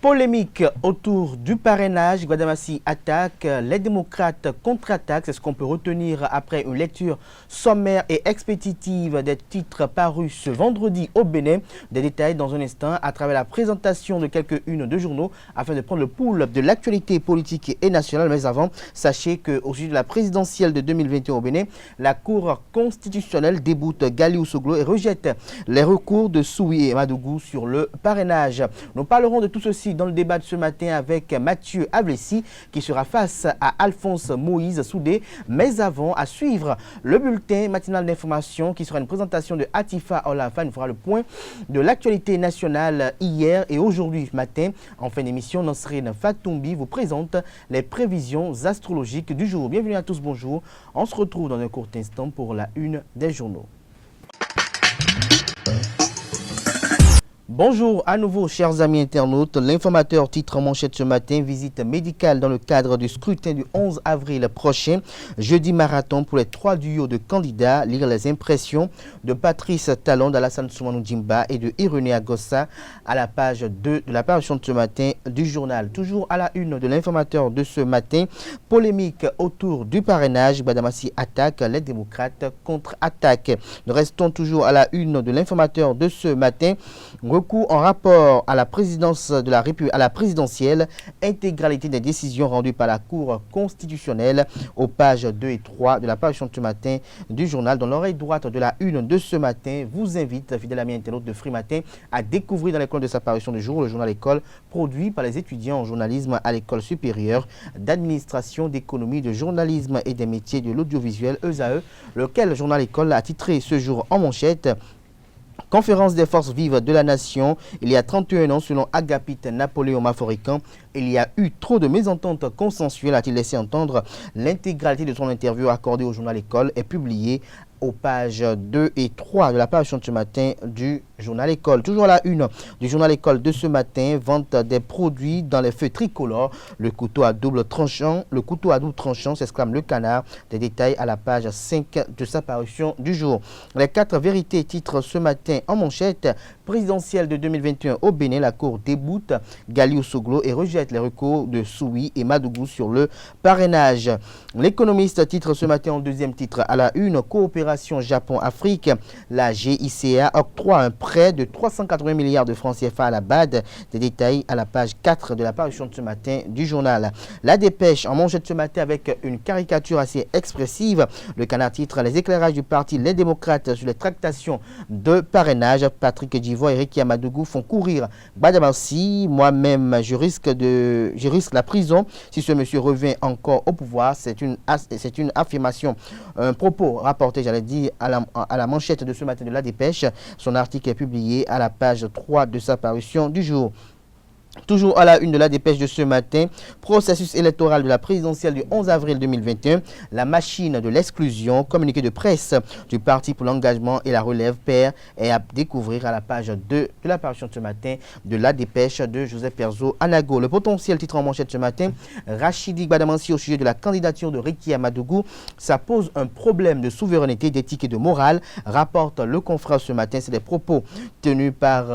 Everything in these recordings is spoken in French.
Polémique autour du parrainage, Gbadamassi attaque, les démocrates contre-attaquent, c'est ce qu'on peut retenir après une lecture sommaire et expéditive des titres parus ce vendredi au Bénin. Des détails dans un instant à travers la présentation de quelques-unes de journaux afin de prendre le pouls de l'actualité politique et nationale. Mais avant, sachez qu'au sujet de la présidentielle de 2021 au Bénin, la Cour constitutionnelle déboute Galiou Soglo et rejette les recours de Soui et Madougou sur le parrainage. Nous parlerons de tout ceci dans le débat de ce matin avec Mathieu Ablessi qui sera face à Alphonse Moïse Soudé. Mais avant, à suivre le bulletin matinal d'information qui sera une présentation de Atifa Olafa. Nous fera le point de l'actualité nationale hier et aujourd'hui matin. En fin d'émission, Nansrine Fatoumbi vous présente les prévisions astrologiques du jour. Bienvenue à tous, bonjour. On se retrouve dans un court instant pour la une des journaux. Bonjour à nouveau chers amis internautes, l'informateur titre en manchette ce matin, visite médicale dans le cadre du scrutin du 11 avril prochain, jeudi marathon pour les 3 duos de candidats, lire les impressions de Patrice Talon, d'Alassane Soumanou Djimba et de Irénée Agossa à la page 2 de la parution de ce matin du journal. Toujours à la une de l'informateur de ce matin, polémique autour du parrainage, Gbadamassi attaque, les démocrates contre-attaquent. Nous restons toujours à la une de l'informateur de ce matin, recours en rapport à la présidence de la République, à la présidentielle, intégralité des décisions rendues par la Cour constitutionnelle aux pages 2 et 3 de la parution de ce matin du journal. Dans l'oreille droite de la une de ce matin, vous invite, fidèle ami internaute de Free Matin, à découvrir dans les colonnes de sa parution du jour le journal École, produit par les étudiants en journalisme à l'École supérieure d'administration, d'économie, de journalisme et des métiers de l'audiovisuel ESAE, lequel journal École a titré ce jour en manchette Conférence des forces vives de la nation, il y a 31 ans, selon Agapit Napoléon Maforican, il y a eu trop de mésententes consensuelles, a-t-il laissé entendre. L'intégralité de son interview accordée au journal École est publiée aux pages 2 et 3 de la parution de ce matin du journal École. Toujours à la une du journal École de ce matin, vente des produits dans les feux tricolores, le couteau à double tranchant, s'exclame le canard. Des détails à la page 5 de sa parution du jour. Les 4 vérités titrent ce matin en manchette, présidentielle de 2021 au Bénin, la Cour déboute Galiou Soglo et rejette les recours de Soui et Madougou sur le parrainage. L'économiste titre ce matin en deuxième titre à la une, coopération Japon-Afrique, la GICA octroie un prêt de 380 milliards de francs CFA à la BAD. Des détails à la page 4 de la parution de ce matin du journal. La dépêche en manchette ce matin avec une caricature assez expressive. Le canard titre les éclairages du parti Les Démocrates sur les tractations de parrainage. Patrick Djivo et Ricky Amadougou font courir Gbadamassi. Moi-même, je risque la prison si ce monsieur revient encore au pouvoir. C'est une affirmation, un propos rapporté, j'allais dire, à la manchette de ce matin de la dépêche. Son article est publié à la page 3 de sa parution du jour. Toujours à la une de la dépêche de ce matin, processus électoral de la présidentielle du 11 avril 2021, la machine de l'exclusion, communiqué de presse du Parti pour l'engagement et la relève pair est à découvrir à la page 2 de la parution de ce matin de la dépêche de Joseph Perzo Anago. Le potentiel titre en manchette ce matin, Rachidi Gbadamassi au sujet de la candidature de Ricky Amadougou, ça pose un problème de souveraineté, d'éthique et de morale, rapporte le confrère ce matin. C'est des propos tenus par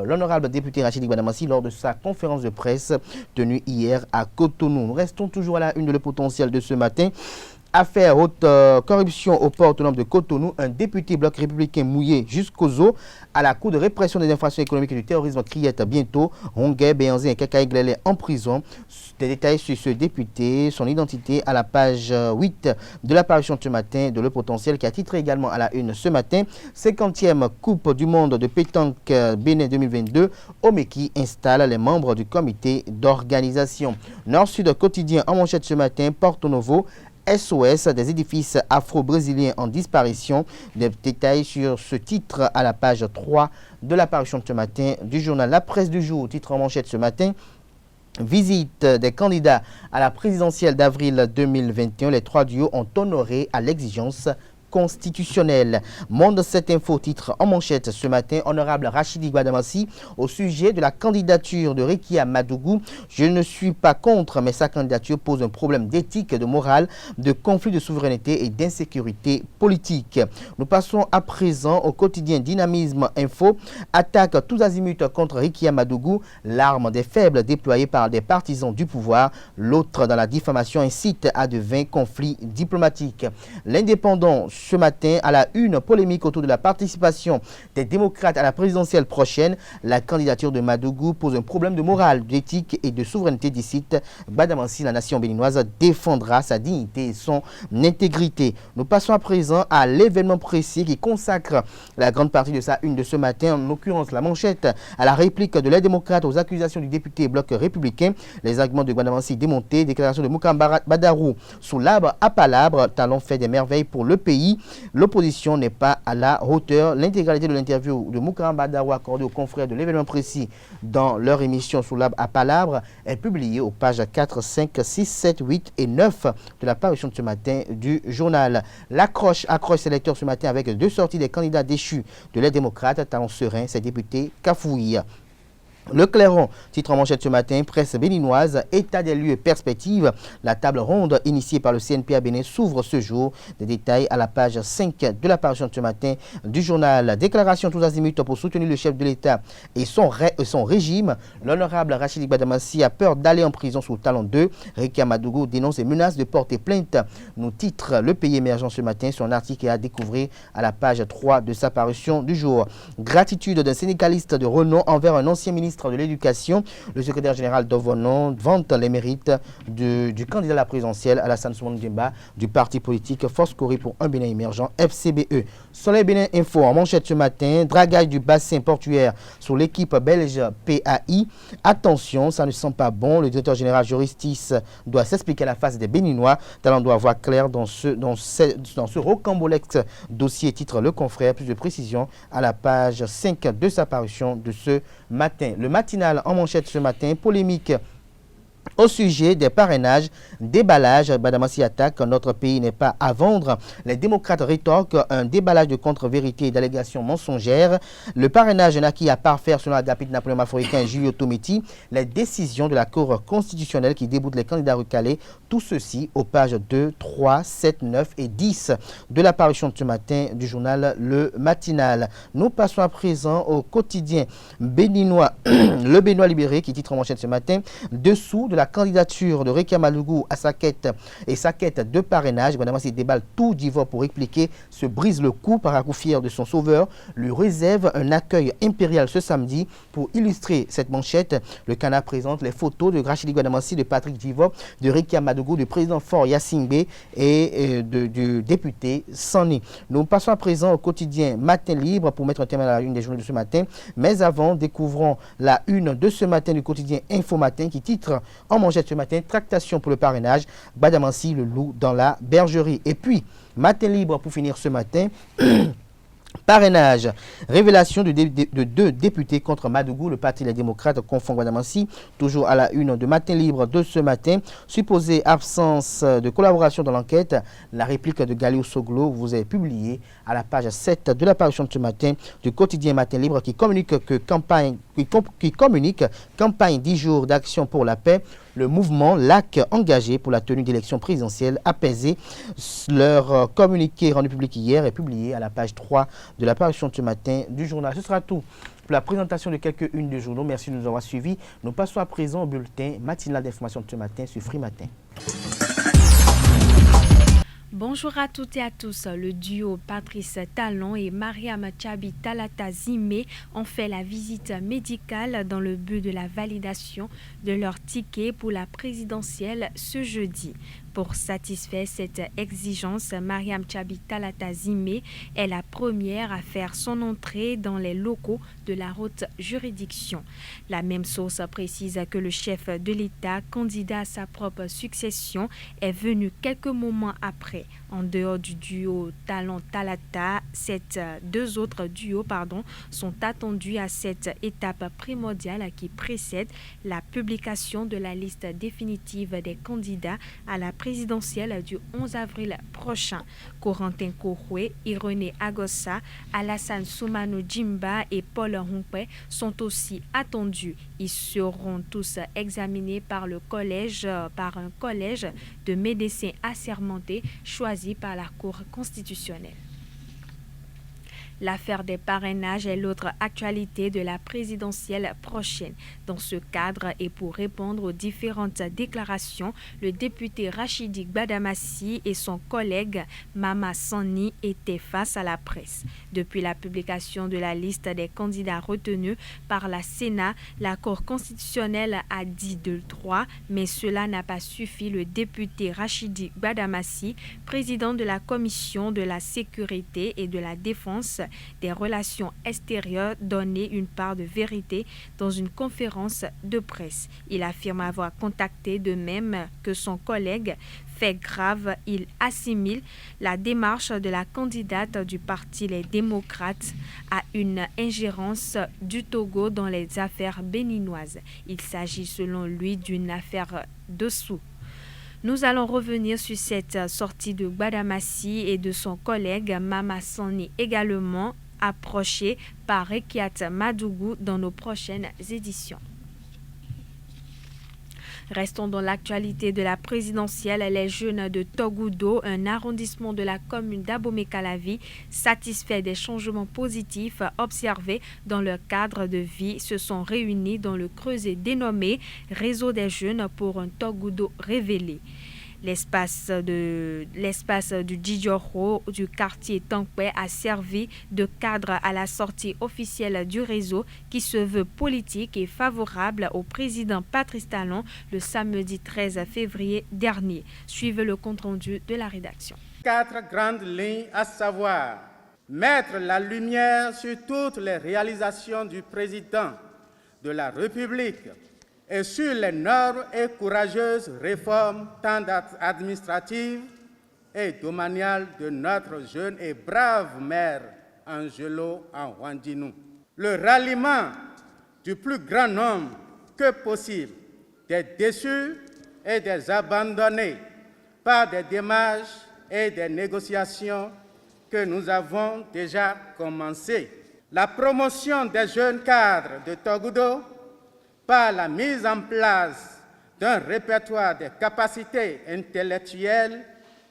l'honorable député Rachidi Gbadamassi lors de sa conférence de presse tenue hier à Cotonou. Nous restons toujours à la une de Le Potentiel de ce matin. Affaire haute corruption au port autonome de Cotonou, un député bloc républicain mouillé jusqu'aux os à la Cour de répression des infractions économiques et du terrorisme criette bientôt. Ronguet, Béanzé et Kakaï Glélé en prison. Des détails sur ce député, son identité à la page 8 de la parution de ce matin de Le Potentiel qui a titré également à la une ce matin 50e Coupe du Monde de pétanque Bénin 2022. Omeki installe les membres du comité d'organisation. Nord-Sud quotidien en manchette ce matin, Porto Novo. SOS, des édifices afro-brésiliens en disparition. Des détails sur ce titre à la page 3 de la parution de ce matin du journal La Presse du jour. Titre en manchette ce matin, visite des candidats à la présidentielle d'avril 2021. Les 3 duos ont honoré à l'exigence constitutionnel. Monde 7 Info titre en manchette ce matin, honorable Rachidi Gbadamassi au sujet de la candidature de Rekia Madougou. Je ne suis pas contre, mais sa candidature pose un problème d'éthique, de morale, de conflit de souveraineté et d'insécurité politique. Nous passons à présent au quotidien Dynamisme Info. Attaque tous azimuts contre Rekia Madougou, l'arme des faibles déployée par des partisans du pouvoir. L'autre dans la diffamation incite à de vains conflits diplomatiques. L'Indépendant ce matin à la une, polémique autour de la participation des démocrates à la présidentielle prochaine. La candidature de Madougou pose un problème de morale, d'éthique et de souveraineté d'ici. Gbadamassi, la nation béninoise, défendra sa dignité et son intégrité. Nous passons à présent à l'événement précis qui consacre la grande partie de sa une de ce matin, en l'occurrence la manchette, à la réplique de l'aide démocrate aux accusations du député bloc républicain. Les arguments de Gbadamassi démontés, déclaration de Moukam Badarou sous l'arbre à palabre, talon fait des merveilles pour le pays. L'opposition n'est pas à la hauteur. L'intégralité de l'interview de Moukam Badarou accordée aux confrères de l'événement précis dans leur émission sous l'arbre à palabre est publiée aux pages 4, 5, 6, 7, 8 et 9 de la parution de ce matin du journal. L'accroche ses lecteurs ce matin avec deux sorties des candidats déchus de l'aide démocrate, talon serein, ses députés cafouillent. Le Clairon, titre en manchette ce matin, presse béninoise, état des lieux et perspectives. La table ronde initiée par le CNPA Bénin s'ouvre ce jour. Des détails à la page 5 de la parution de ce matin du journal. Déclaration tous azimuts pour soutenir le chef de l'État et son régime. L'honorable Rachidi Gbadamassi a peur d'aller en prison sous talon 2. Rekia Madougou dénonce les menaces de porter plainte. Nous titre Le Pays émergent ce matin, son article est à découvrir à la page 3 de sa parution du jour. Gratitude d'un syndicaliste de renom envers un ancien ministre de l'Éducation. Le secrétaire général d'Ovonon vante les mérites du candidat à la présidentielle Alassane Soumane Djemba du parti politique Force Corée pour un Bénin émergent FCBE. Soleil Bénin Info en manchette ce matin, dragage du bassin portuaire sur l'équipe belge PAI. Attention, ça ne sent pas bon. Le directeur général Justice doit s'expliquer à la face des Béninois. Talent doit voir clair dans ce rocambolesque dossier, titre Le Confrère. Plus de précision à la page 5 de sa parution de ce matin. Le matinal en manchette ce matin, polémique au sujet des parrainages, déballage. Gbadamassi attaque, notre pays n'est pas à vendre. Les démocrates rétorquent un déballage de contre-vérité et d'allégations mensongères. Le parrainage n'a qu'à parfaire selon Agapit Napoléon Mafoïcain et Julio Tomiti. Les décisions de la Cour constitutionnelle qui déboutent les candidats recalés. Tout ceci aux pages 2, 3, 7, 9 et 10 de la parution de ce matin du journal Le Matinal. Nous passons à présent au quotidien béninois, Le Béninois Libéré qui titre en manchette ce matin, dessous de la candidature de Rekia Madougou à sa quête de parrainage. Gbadamassi déballe tout d'Ivoire pour expliquer, se brise le cou par un coup fier de son sauveur, lui réserve un accueil impérial ce samedi. Pour illustrer cette manchette, le Canard présente les photos de Rachidi Gbadamassi, de Patrick Divock, de Rekia Madougou, du président Fort Yassingbe et du député Sani. Nous passons à présent au quotidien Matin Libre pour mettre un terme à la une des journaux de ce matin. Mais avant, découvrons la une de ce matin du quotidien Info Matin qui titre en manchette ce matin, tractation pour le parrainage, Gbadamassi le loup dans la bergerie. Et puis, Matin Libre pour finir ce matin, parrainage, révélation de deux députés contre Madougou. Le parti Les Démocrates confond Gbadamassi, toujours à la une de Matin Libre de ce matin. Supposée absence de collaboration dans l'enquête, la réplique de Galio Soglo vous est publiée à la page 7 de la parution de ce matin du quotidien Matin Libre qui communique campagne 10 jours d'action pour la paix. Le mouvement LAC engagé pour la tenue d'élections présidentielles apaisées. Leur communiqué rendu public hier est publié à la page 3 de la parution de ce matin du journal. Ce sera tout pour la présentation de quelques-unes des journaux. Merci de nous avoir suivis. Nous passons à présent au bulletin matinal d'information de ce matin sur Free Matin. Bonjour à toutes et à tous. Le duo Patrice Talon et Mariam Tchabi Talata Zimé ont fait la visite médicale dans le but de la validation de leur ticket pour la présidentielle ce jeudi. Pour satisfaire cette exigence, Mariam Tchabi Talata Zimé est la première à faire son entrée dans les locaux de la haute juridiction. La même source précise que le chef de l'État, candidat à sa propre succession, est venu quelques moments après. En dehors du duo Talon-Talata, deux autres duos sont attendus à cette étape primordiale qui précède la publication de la liste définitive des candidats à la présidentielle présidentielle du 11 avril prochain. Corentin Kouroué, Irénée Agossa, Alassane Soumano Djimba et Paul Humpé sont aussi attendus. Ils seront tous examinés par un collège de médecins assermentés choisi par la Cour constitutionnelle. L'affaire des parrainages est l'autre actualité de la présidentielle prochaine. Dans ce cadre et pour répondre aux différentes déclarations, le député Rachidi Gbadamassi et son collègue Mama Sani étaient face à la presse. Depuis la publication de la liste des candidats retenus par la Sénat, la Cour constitutionnelle a dit de droit, mais cela n'a pas suffi. Le député Rachidi Gbadamassi, président de la Commission de la sécurité et de la défense des relations extérieures, donnait une part de vérité dans une conférence de presse. Il affirme avoir contacté de même que son collègue. Fait grave, il assimile la démarche de la candidate du parti Les Démocrates à une ingérence du Togo dans les affaires béninoises. Il s'agit selon lui d'une affaire de sous. Nous allons revenir sur cette sortie de Gbadamassi et de son collègue Mama Sani, également approché par Rekiat Madougou dans nos prochaines éditions. Restons dans l'actualité de la présidentielle. Les jeunes de Togoudo, un arrondissement de la commune d'Abomey-Calavi, satisfaits des changements positifs observés dans leur cadre de vie, se sont réunis dans le creuset dénommé Réseau des jeunes pour un Togoudo révélé. L'espace du Djidjoro du quartier Tankwe a servi de cadre à la sortie officielle du réseau qui se veut politique et favorable au président Patrice Talon le samedi 13 février dernier. Suivez le compte-rendu de la rédaction. 4 grandes lignes, à savoir mettre la lumière sur toutes les réalisations du président de la République et sur les nobles et courageuses réformes tant administratives et domaniales de notre jeune et brave maire Angelo Anwandinou. Le ralliement du plus grand nombre que possible des déçus et des abandonnés par des démarches et des négociations que nous avons déjà commencées. La promotion des jeunes cadres de Togoudo par la mise en place d'un répertoire des capacités intellectuelles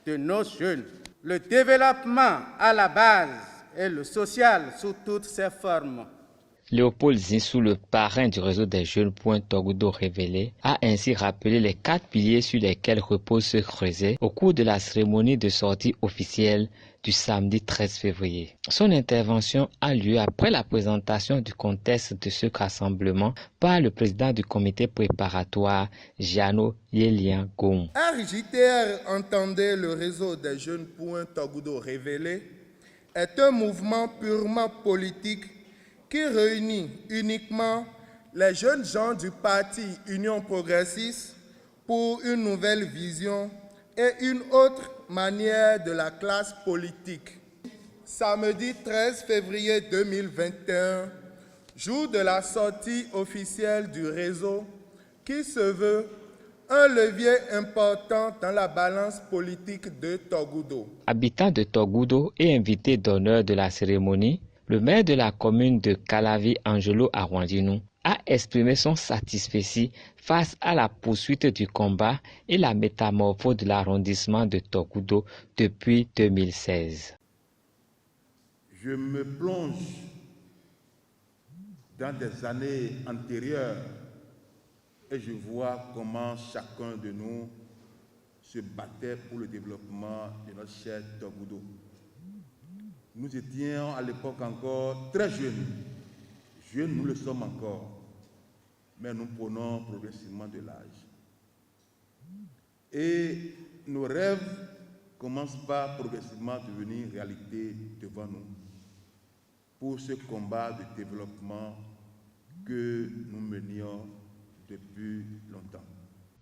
de nos jeunes. Le développement à la base et le social sous toutes ses formes. Léopold Zinsou, le parrain du réseau des jeunes Point Togoudo révélé, a ainsi rappelé les 4 piliers sur lesquels repose ce creuset au cours de la cérémonie de sortie officielle du samedi 13 février. Son intervention a lieu après la présentation du contexte de ce rassemblement par le président du comité préparatoire, Giano Yelian Goum. RJTR, entendez le réseau des jeunes Point Togoudo révélé, est un mouvement purement politique qui réunit uniquement les jeunes gens du parti Union progressiste pour une nouvelle vision et une autre manière de la classe politique. Samedi 13 février 2021, jour de la sortie officielle du réseau qui se veut un levier important dans la balance politique de Togoudo. Habitant de Togoudo et invité d'honneur de la cérémonie, le maire de la commune de Calavi, Angelo Anwandinou, a exprimé son satisfait face à la poursuite du combat et la métamorphose de l'arrondissement de Togoudo depuis 2016. Je me plonge dans des années antérieures et je vois comment chacun de nous se battait pour le développement de notre cher Togoudo. Nous étions à l'époque encore très jeunes. Jeunes, nous le sommes encore. Mais nous prenons progressivement de l'âge. Et nos rêves commencent par progressivement devenir réalité devant nous pour ce combat de développement que nous menions depuis longtemps.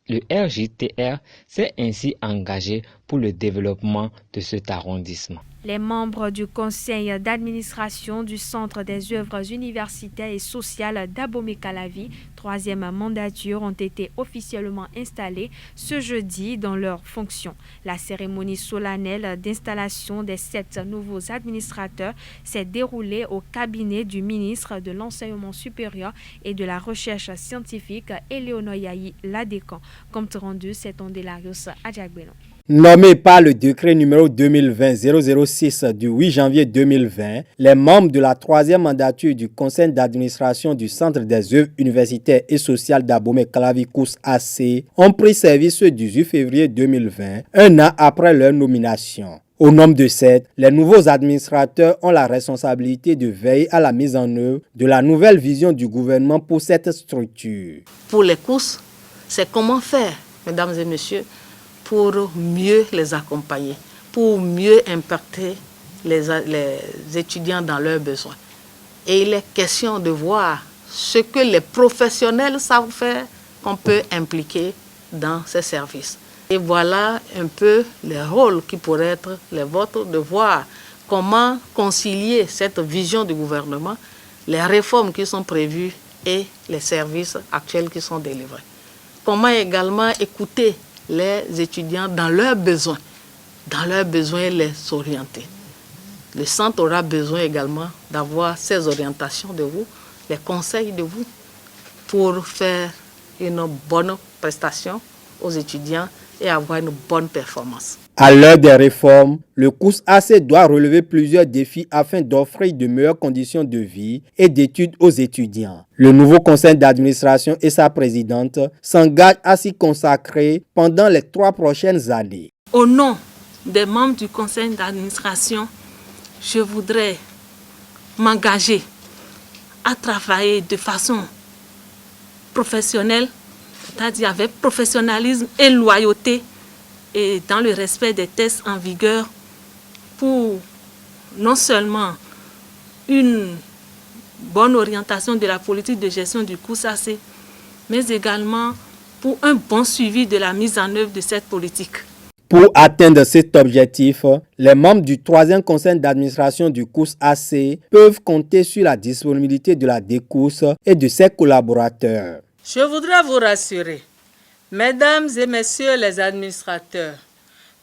Le RJTR s'est ainsi engagé pour le développement de cet arrondissement. Les membres du conseil d'administration du Centre des œuvres universitaires et sociales d'Abomey-Calavi, 3e mandature, ont été officiellement installés ce jeudi dans leurs fonctions. La cérémonie solennelle d'installation des 7 nouveaux administrateurs s'est déroulée au cabinet du ministre de l'Enseignement supérieur et de la Recherche scientifique, Eleonore Yahi Ladécan. Compte rendu, c'est Ondelarius Adjagbelon. Nommés par le décret numéro 2020-006 du 8 janvier 2020, les membres de la 3e mandature du conseil d'administration du Centre des œuvres universitaires et sociales d'Abomey-Calavi AC ont pris service le 18 février 2020, un an après leur nomination. Au nombre de 7, les nouveaux administrateurs ont la responsabilité de veiller à la mise en œuvre de la nouvelle vision du gouvernement pour cette structure. Pour les courses, c'est comment faire, mesdames et messieurs, pour mieux les accompagner, pour mieux impacter les étudiants dans leurs besoins. Et il est question de voir ce que les professionnels savent faire, qu'on peut impliquer dans ces services. Et voilà un peu les rôles qui pourraient être les vôtres, de voir comment concilier cette vision du gouvernement, les réformes qui sont prévues et les services actuels qui sont délivrés. Comment également écouter les étudiants dans leurs besoins les orienter. Le centre aura besoin également d'avoir ces orientations de vous, les conseils de vous, pour faire une bonne prestation aux étudiants et avoir une bonne performance. À l'heure des réformes, le COUS AC doit relever plusieurs défis afin d'offrir de meilleures conditions de vie et d'études aux étudiants. Le nouveau conseil d'administration et sa présidente s'engagent à s'y consacrer pendant les 3 prochaines années. Au nom des membres du conseil d'administration, je voudrais m'engager à travailler de façon professionnelle, c'est-à-dire avec professionnalisme et loyauté, et dans le respect des tests en vigueur, pour non seulement une bonne orientation de la politique de gestion du COUS AC, mais également pour un bon suivi de la mise en œuvre de cette politique. Pour atteindre cet objectif, les membres du 3e conseil d'administration du COUS AC peuvent compter sur la disponibilité de la DECOUS et de ses collaborateurs. Je voudrais vous rassurer, mesdames et messieurs les administrateurs,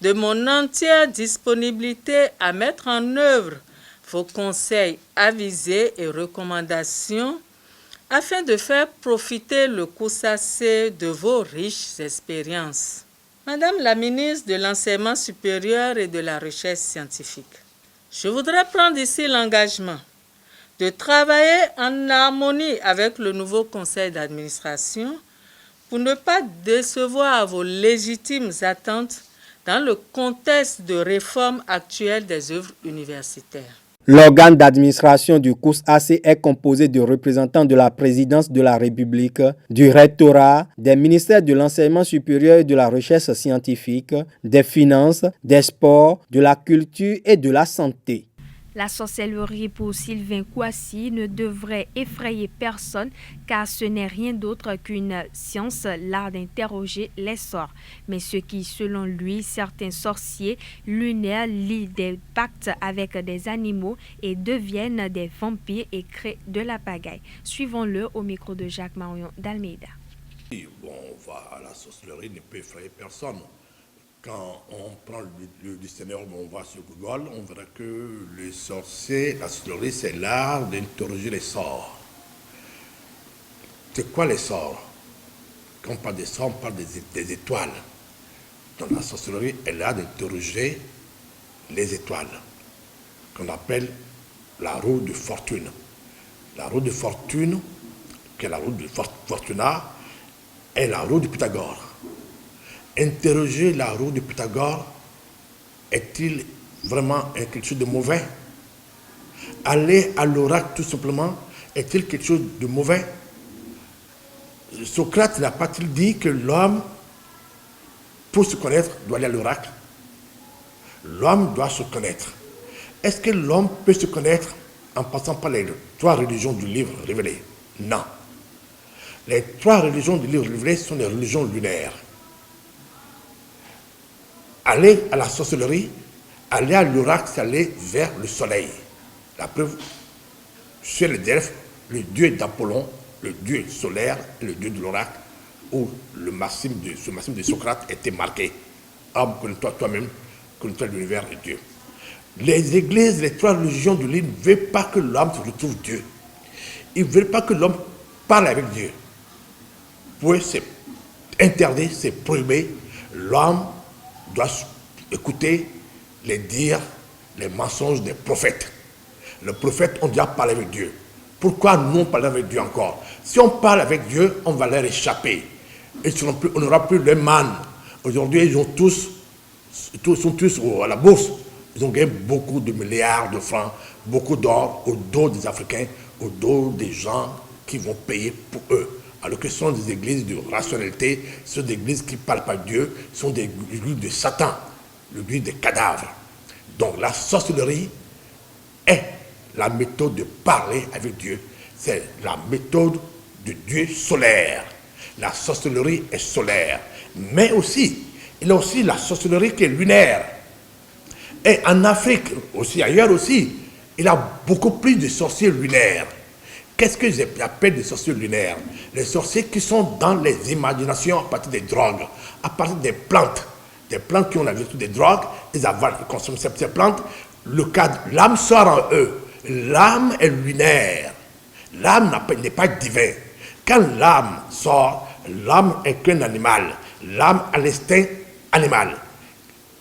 de mon entière disponibilité à mettre en œuvre vos conseils, avisés et recommandations afin de faire profiter le COUS AC de vos riches expériences. Madame la ministre de l'Enseignement supérieur et de la Recherche scientifique, je voudrais prendre ici l'engagement de travailler en harmonie avec le nouveau conseil d'administration pour ne pas décevoir vos légitimes attentes dans le contexte de réforme actuelle des œuvres universitaires. L'organe d'administration du COUS AC est composé de représentants de la présidence de la République, du rectorat, des ministères de l'enseignement supérieur et de la recherche scientifique, des finances, des sports, de la culture et de la santé. La sorcellerie pour Sylvain Kouassi ne devrait effrayer personne car ce n'est rien d'autre qu'une science, l'art d'interroger les sorts. Mais ce qui, selon lui, certains sorciers lunaires lient des pactes avec des animaux et deviennent des vampires et créent de la pagaille. Suivons-le au micro de Jacques Marion d'Almeida. Bon, la sorcellerie ne peut effrayer personne. Quand on prend le dictionnaire, on va sur Google, on verra que les sorciers, la sorcellerie, c'est l'art d'interroger les sorts. C'est quoi les sorts? Quand on parle des sorts, on parle des étoiles. Donc la sorcellerie est l'art d'interroger les étoiles, qu'on appelle la roue de fortune. La roue de fortune, qui est la roue de Fortuna, est la roue de Pythagore. Interroger la roue de Pythagore, est-il vraiment quelque chose de mauvais? Aller à l'oracle tout simplement, est-il quelque chose de mauvais? Socrate n'a pas-il dit que l'homme, pour se connaître, doit aller à l'oracle? L'homme doit se connaître. Est-ce que l'homme peut se connaître en passant par les 3 religions du livre révélé? Non. Les 3 religions du livre révélé sont des religions lunaires. aller à la sorcellerie, aller à l'oracle, c'est aller vers le soleil. La preuve, chez les Delphes, le dieu d'Apollon, le dieu solaire et le dieu de l'oracle, où ce maxime de Socrate était marqué. Homme, connais-toi toi-même, connais-toi l'univers et Dieu. Les églises, les trois religions du livre ne veulent pas que l'homme se retrouve Dieu. Ils ne veulent pas que l'homme parle avec Dieu. Pour eux, c'est interdit, c'est prohibé. L'homme doit écouter les dires, les mensonges des prophètes. Les prophètes ont déjà parlé avec Dieu. Pourquoi nous on parle avec Dieu encore? Si on parle avec Dieu, on va leur échapper. On n'aura plus le man. Aujourd'hui, ils sont tous à la bourse. Ils ont gagné beaucoup de milliards de francs, beaucoup d'or au dos des Africains, au dos des gens qui vont payer pour eux. Alors que ce sont des églises de rationalité, ce sont des églises qui ne parlent pas de Dieu, ce sont des églises de Satan, l'église des cadavres. Donc la sorcellerie est la méthode de parler avec Dieu. C'est la méthode de Dieu solaire. La sorcellerie est solaire. Mais aussi, il y a aussi la sorcellerie qui est lunaire. Et en Afrique, aussi ailleurs aussi, il y a beaucoup plus de sorciers lunaires. Qu'est-ce que j'appelle des sorciers lunaires? Les sorciers qui sont dans les imaginations à partir des drogues, à partir des plantes qui ont la vertu des drogues, ils avalent, ils consomment ces plantes. L'âme sort en eux. L'âme est lunaire. L'âme n'est pas divin. Quand l'âme sort, l'âme est qu'un animal. L'âme a l'instinct animal.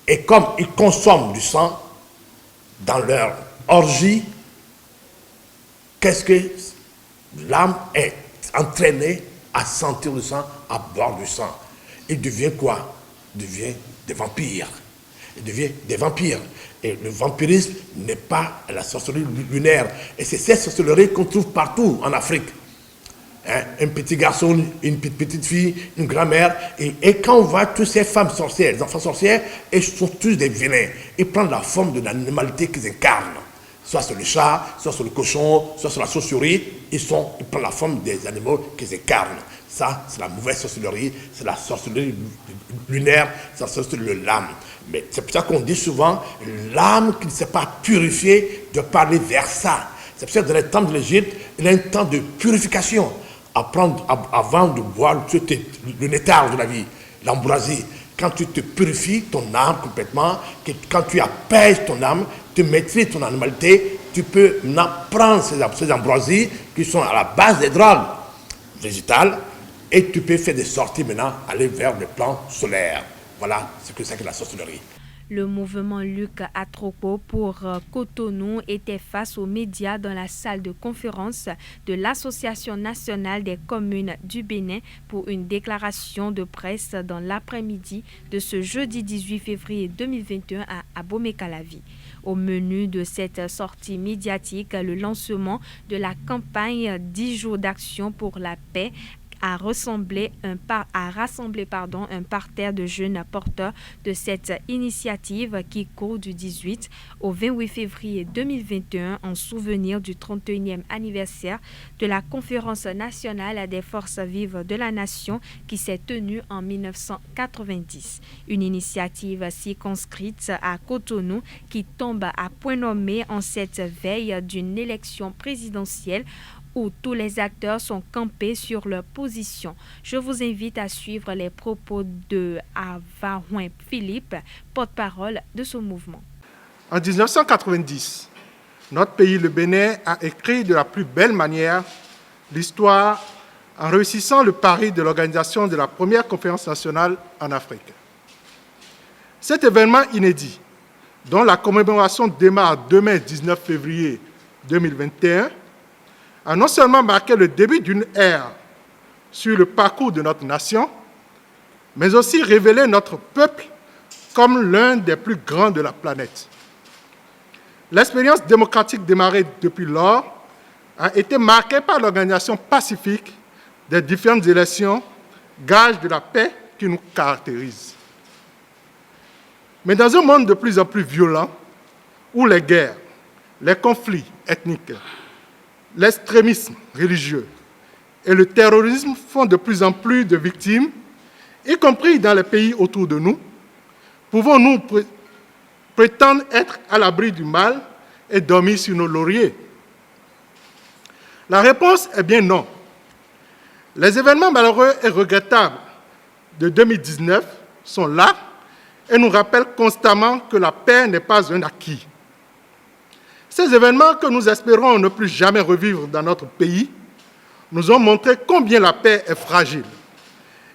Et comme ils consomment du sang dans leur orgie, qu'est-ce que l'âme est entraînée à sentir le sang, à boire du sang? Il devient quoi? Il devient des vampires. Il devient des vampires. Et le vampirisme n'est pas la sorcellerie lunaire. Et c'est cette sorcellerie qu'on trouve partout en Afrique. Un petit garçon, une petite fille, une grand-mère. Et quand on voit toutes ces femmes sorcières, les enfants sorcières, ils sont tous des vilains. Ils prennent la forme de l'animalité qu'ils incarnent. Soit sur le chat, soit sur le cochon, soit sur la chauve-souris. Ils prennent la forme des animaux qu'ils incarnent. Ça, c'est la mauvaise sorcellerie, c'est la sorcellerie lunaire, c'est la sorcellerie de l'âme. Mais c'est pour ça qu'on dit souvent, l'âme qui ne s'est pas purifiée doit parler vers ça. C'est pour ça que dans les temps de l'Égypte, il y a un temps de purification. Avant de boire le nectar de la vie, l'ambroisie. Quand tu te purifies ton âme complètement, quand tu apaises ton âme, tu maîtrises ton animalité, tu peux prendre ces ambroisies qui sont à la base des drogues végétales et tu peux faire des sorties maintenant, aller vers le plan solaire. Voilà ce que c'est que la sorcellerie. Le mouvement Luc Atroko pour Cotonou était face aux médias dans la salle de conférence de l'Association nationale des communes du Bénin pour une déclaration de presse dans l'après-midi de ce jeudi 18 février 2021 à Abomey-Calavi. Au menu de cette sortie médiatique, le lancement de la campagne 10 jours d'action pour la paix a rassemblé un parterre de jeunes porteurs de cette initiative qui court du 18 au 28 février 2021 en souvenir du 31e anniversaire de la Conférence nationale des forces vives de la nation qui s'est tenue en 1990. Une initiative circonscrite à Cotonou qui tombe à point nommé en cette veille d'une élection présidentielle où tous les acteurs sont campés sur leur position. Je vous invite à suivre les propos de Avarouin Philippe, porte-parole de ce mouvement. En 1990, notre pays, le Bénin, a écrit de la plus belle manière l'histoire en réussissant le pari de l'organisation de la première conférence nationale en Afrique. Cet événement inédit, dont la commémoration démarre demain 19 février 2021, a non seulement marqué le début d'une ère sur le parcours de notre nation, mais aussi révélé notre peuple comme l'un des plus grands de la planète. L'expérience démocratique démarrée depuis lors a été marquée par l'organisation pacifique des différentes élections, gage de la paix qui nous caractérise. Mais dans un monde de plus en plus violent, où les guerres, les conflits ethniques, l'extrémisme religieux et le terrorisme font de plus en plus de victimes, y compris dans les pays autour de nous, Pouvons-nous prétendre être à l'abri du mal et dormir sur nos lauriers? La réponse est bien non. Les événements malheureux et regrettables de 2019 sont là et nous rappellent constamment que la paix n'est pas un acquis. Ces événements que nous espérons ne plus jamais revivre dans notre pays nous ont montré combien la paix est fragile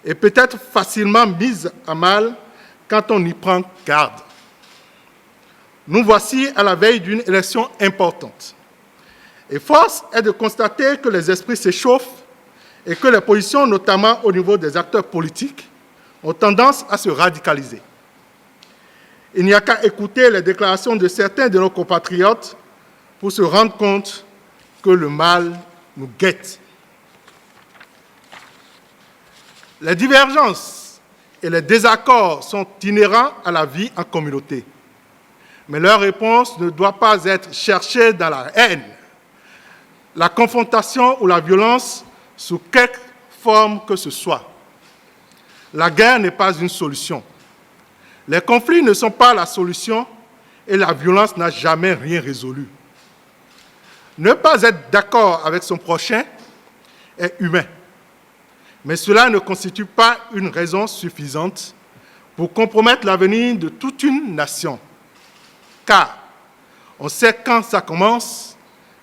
et peut être facilement mise à mal quand on y prend garde. Nous voici à la veille d'une élection importante. Et force est de constater que les esprits s'échauffent et que les positions, notamment au niveau des acteurs politiques, ont tendance à se radicaliser. Il n'y a qu'à écouter les déclarations de certains de nos compatriotes pour se rendre compte que le mal nous guette. Les divergences et les désaccords sont inhérents à la vie en communauté. Mais leur réponse ne doit pas être cherchée dans la haine, la confrontation ou la violence sous quelque forme que ce soit. La guerre n'est pas une solution. Les conflits ne sont pas la solution et la violence n'a jamais rien résolu. Ne pas être d'accord avec son prochain est humain. Mais cela ne constitue pas une raison suffisante pour compromettre l'avenir de toute une nation. Car on sait quand ça commence,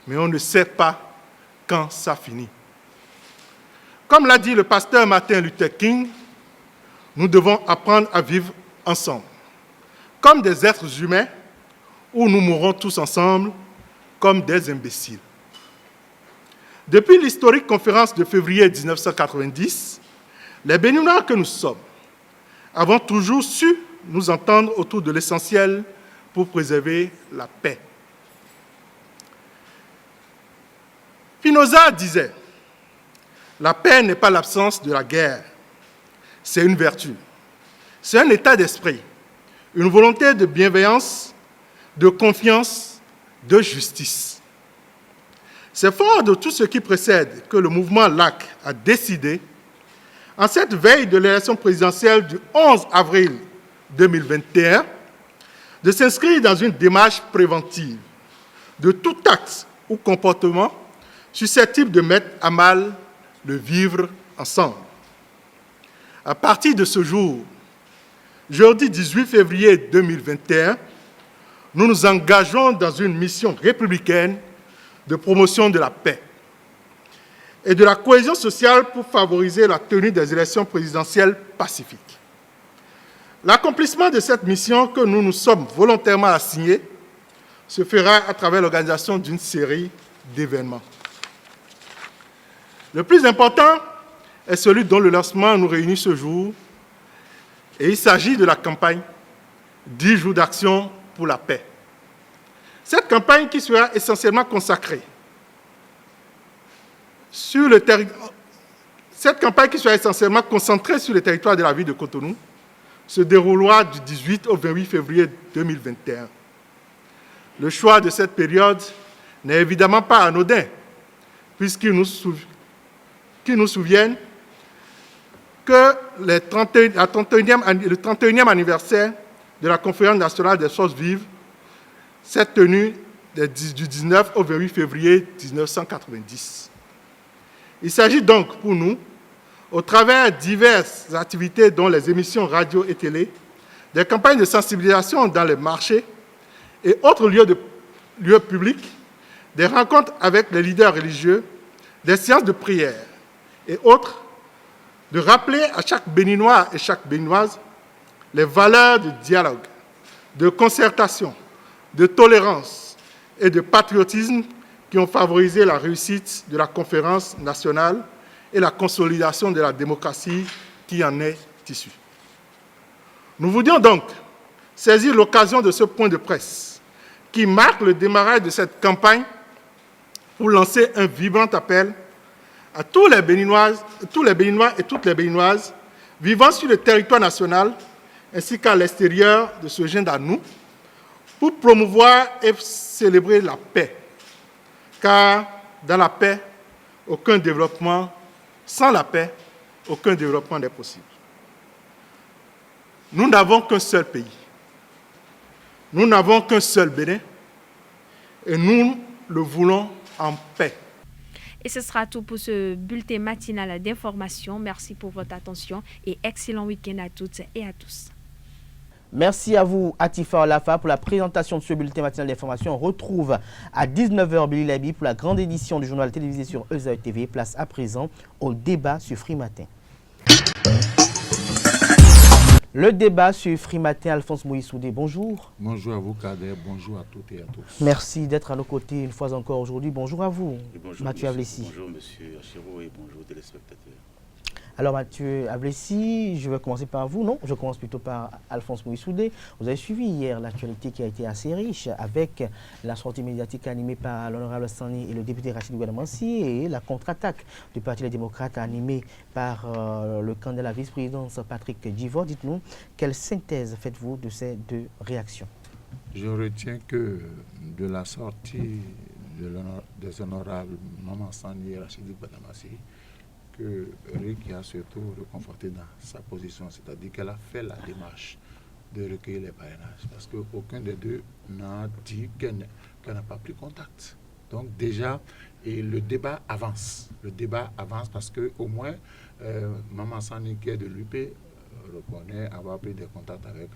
mais on ne sait pas quand ça finit. Comme l'a dit le pasteur Martin Luther King, nous devons apprendre à vivre ensemble, comme des êtres humains, ou nous mourrons tous ensemble comme des imbéciles. Depuis l'historique conférence de février 1990, les Béninois que nous sommes avons toujours su nous entendre autour de l'essentiel pour préserver la paix. Spinoza disait « La paix n'est pas l'absence de la guerre, c'est une vertu. C'est un état d'esprit, une volonté de bienveillance, de confiance, de justice. » C'est fort de tout ce qui précède que le mouvement LAC a décidé, en cette veille de l'élection présidentielle du 11 avril 2021, de s'inscrire dans une démarche préventive de tout acte ou comportement susceptible de mettre à mal le vivre ensemble. À partir de ce jour, jeudi 18 février 2021, nous nous engageons dans une mission républicaine de promotion de la paix et de la cohésion sociale pour favoriser la tenue des élections présidentielles pacifiques. L'accomplissement de cette mission que nous nous sommes volontairement assignés se fera à travers l'organisation d'une série d'événements. Le plus important est celui dont le lancement nous réunit ce jour, et il s'agit de la campagne 10 jours d'action pour la paix. Cette campagne qui sera essentiellement consacrée sur le concentrée sur le territoire de la ville de Cotonou se déroulera du 18 au 28 février 2021. Le choix de cette période n'est évidemment pas anodin, puisqu'il nous souviennent que le 31e anniversaire de la Conférence nationale des forces vives s'est tenu du 19 au 28 février 1990. Il s'agit donc pour nous, au travers diverses activités dont les émissions radio et télé, des campagnes de sensibilisation dans les marchés et autres lieux publics, des rencontres avec les leaders religieux, des séances de prière et autres, de rappeler à chaque Béninois et chaque Béninoise les valeurs de dialogue, de concertation, de tolérance et de patriotisme qui ont favorisé la réussite de la conférence nationale et la consolidation de la démocratie qui en est issue. Nous voulions donc saisir l'occasion de ce point de presse qui marque le démarrage de cette campagne pour lancer un vibrant appel à tous les Béninois et toutes les Béninoises vivant sur le territoire national ainsi qu'à l'extérieur de se joindre à nous pour promouvoir et célébrer la paix. Car dans la paix, sans la paix, aucun développement n'est possible. Nous n'avons qu'un seul pays, Nous n'avons qu'un seul Bénin et nous le voulons en paix. Et ce sera tout pour ce bulletin matinal d'information. Merci pour votre attention et excellent week-end à toutes et à tous. Merci à vous, Atifa Olafa, pour la présentation de ce bulletin matinal d'information. On retrouve à 19h Billy Labi pour la grande édition du journal télévisé sur EZA TV. Place à présent au débat sur Free Matin. Le débat sur Free Matin, Alphonse Moïsoudé, bonjour. Bonjour à vous, Kader. Bonjour à toutes et à tous. Merci d'être à nos côtés une fois encore aujourd'hui. Bonjour à vous, bonjour, Mathieu Avlessi. Bonjour, monsieur Achiro, et bonjour, téléspectateurs. Alors, Mathieu Avlessi, je vais commencer par vous. Non, je commence plutôt par Alphonse Moïsoudé. Vous avez suivi hier l'actualité qui a été assez riche avec la sortie médiatique animée par l'honorable Sani et le député Rachid Gouadamansi et la contre-attaque du Parti des démocrates animée par le candidat à la vice-présidence Patrick Djivo. Dites-nous, quelle synthèse faites-vous de ces deux réactions? Je retiens que de la sortie des honorables Maman Sani et Rachid Gouadamansi, que Rick a surtout reconforté dans sa position, c'est-à-dire qu'elle a fait la démarche de recueillir les parrainages, parce qu'aucun des deux n'a dit qu'elle n'a pas pris contact. Donc déjà, et le débat avance. Le débat avance parce qu'au moins, Maman Sani, qui est de l'UP, reconnaît avoir pris des contacts avec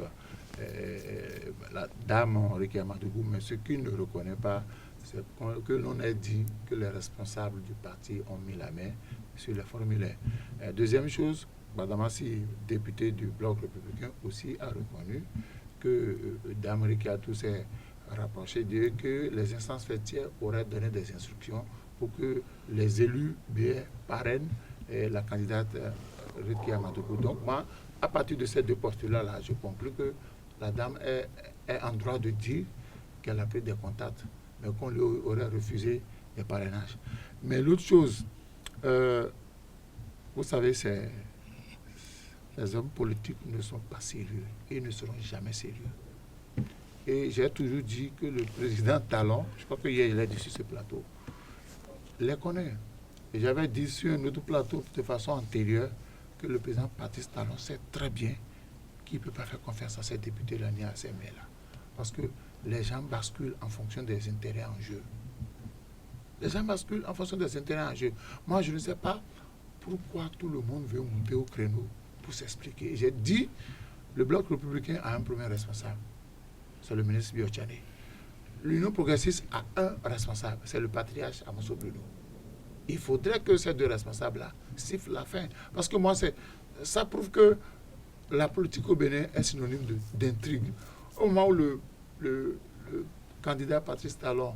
la dame Ricky Amadougou, mais ce qu'il ne reconnaît pas, c'est que l'on ait dit que les responsables du parti ont mis la main sur les formulaires. Deuxième chose, Gouadamansi, député du Bloc républicain, aussi a reconnu que Dame Rikiatou s'est rapproché d'eux, que les instances fêtières auraient donné des instructions pour que les élus parrainent la candidate Ricky Amadougou. Donc moi, à partir de ces deux postulats-là, je conclus que la dame est en droit de dire qu'elle a pris des contacts, mais qu'on lui aurait refusé des parrainages. Mais l'autre chose, vous savez, les hommes politiques ne sont pas sérieux et ne seront jamais sérieux. Et j'ai toujours dit que le président Talon, je crois qu'hier il est dit sur ce plateau, les connaît. Et j'avais dit sur un autre plateau de façon antérieure que le président Patrice Talon sait très bien qu'il ne peut pas faire confiance à ces députés-là ni à ces maires-là. Parce que les gens basculent en fonction des intérêts en jeu. Les gens basculent en fonction des intérêts en jeu. Moi, je ne sais pas pourquoi tout le monde veut monter au créneau pour s'expliquer. J'ai dit, le Bloc républicain a un premier responsable, c'est le ministre Biotchane. L'Union progressiste a un responsable, c'est le patriarche Amosso Bruno. Il faudrait que ces deux responsables-là sifflent la fin. Parce que moi, ça prouve que la politique au Bénin est synonyme d'intrigue. Au moment où le candidat Patrice Talon,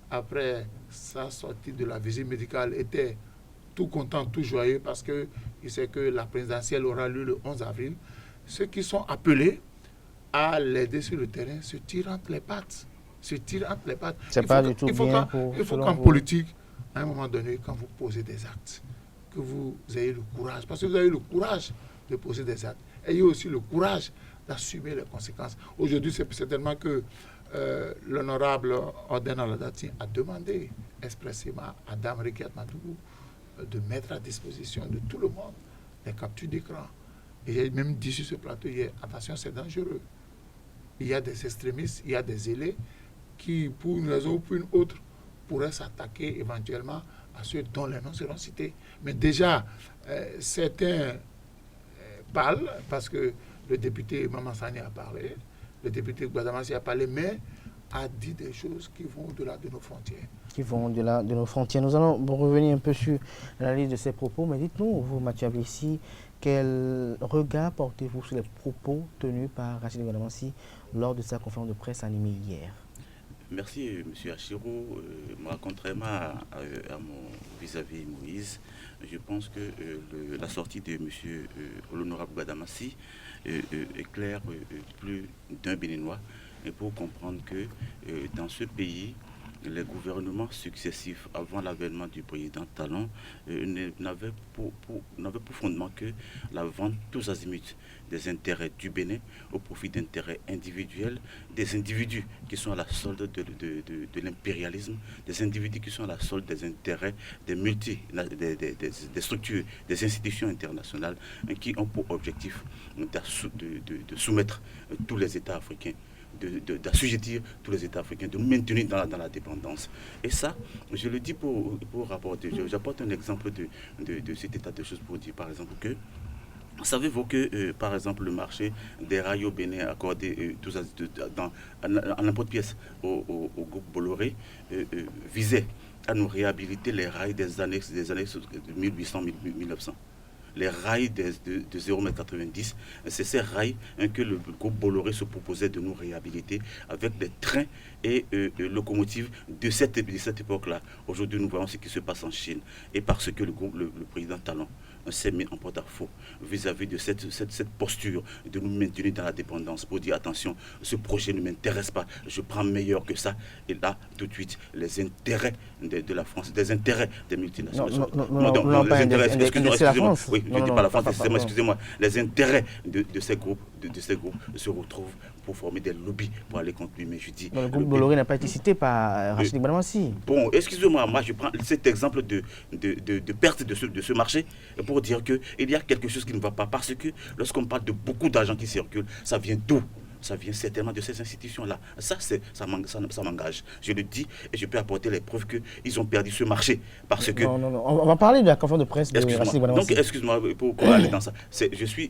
après sa sortie de la visite médicale, était tout content, tout joyeux, parce qu'il sait que la présidentielle aura lieu le 11 avril, ceux qui sont appelés à l'aider sur le terrain se tirent entre les pattes. C'est pas du tout bien pour... Il faut qu'en politique, à un moment donné, quand vous posez des actes, que vous ayez le courage, parce que vous avez le courage de poser des actes, ayez aussi le courage d'assumer les conséquences. Aujourd'hui, c'est certainement que l'honorable Orden Aladati a demandé expressément à Dame Rikiat Madougou de mettre à disposition de tout le monde les captures d'écran. Et j'ai même dit sur ce plateau hier, attention, c'est dangereux. Il y a des extrémistes, il y a des zélés qui, pour une raison ou pour une autre, pourraient s'attaquer éventuellement à ceux dont les noms seront cités. Mais déjà, certains parlent, parce que le député Maman Sani a parlé, le député Gouadamansi a parlé, mais a dit des choses qui vont au-delà de nos frontières. Nous allons revenir un peu sur l'analyse de ces propos, mais dites-nous, vous, Mathieu Avlessi, quel regard portez-vous sur les propos tenus par Rachid Gouadamansi lors de sa conférence de presse animée hier? Merci, M. Achiro. Moi, contrairement à mon vis-à-vis Moïse, je pense que la sortie de M. l'honorable Gouadamansi éclaire plus d'un Béninois pour comprendre que dans ce pays, les gouvernements successifs avant l'avènement du président Talon n'avaient pour fondement que la vente tous azimuts des intérêts du Bénin au profit d'intérêts individuels, des individus qui sont à la solde de l'impérialisme, des individus qui sont à la solde des intérêts des structures, des institutions internationales qui ont pour objectif de soumettre tous les États africains d'assujettir tous les États africains, de nous maintenir dans la dépendance. Et ça, je le dis pour rapporter, j'apporte un exemple de cet état de choses pour dire par exemple que savez-vous que, par exemple, le marché des rails au Bénin accordé en n'importe pièce au groupe Bolloré visait à nous réhabiliter les rails des années 1800-1900. Les rails de 0,90 m, c'est ces rails que le groupe Bolloré se proposait de nous réhabiliter avec des trains et locomotives de cette époque-là. Aujourd'hui, nous voyons ce qui se passe en Chine. Et parce que le président Talon s'est mis en porte-à-faux vis-à-vis de cette posture de nous maintenir dans la dépendance pour dire attention, ce projet ne m'intéresse pas, je prends meilleur que ça. Et là, tout de suite, les intérêts de la France, des intérêts des multinationales. Excusez-moi, oui, je ne dis pas la France, excusez-moi, les intérêts de ces groupes se retrouvent pour former des lobbies pour aller contre lui. Mais je dis. Le groupe Bolloré n'a pas été cité par Rachid Gbadamassi. Bon, excusez-moi, moi je prends cet exemple de perte de ce marché pour dire qu'il y a quelque chose qui ne va pas. Parce que lorsqu'on parle de beaucoup d'argent qui circule, ça vient d'où? Ça vient certainement de ces institutions-là. Ça m'engage. Je le dis et je peux apporter les preuves qu'ils ont perdu ce marché. Parce que... Non. On va parler de la conférence de presse de Rachid Gbadamassi. Donc, excuse-moi, pour aller dans ça. Je suis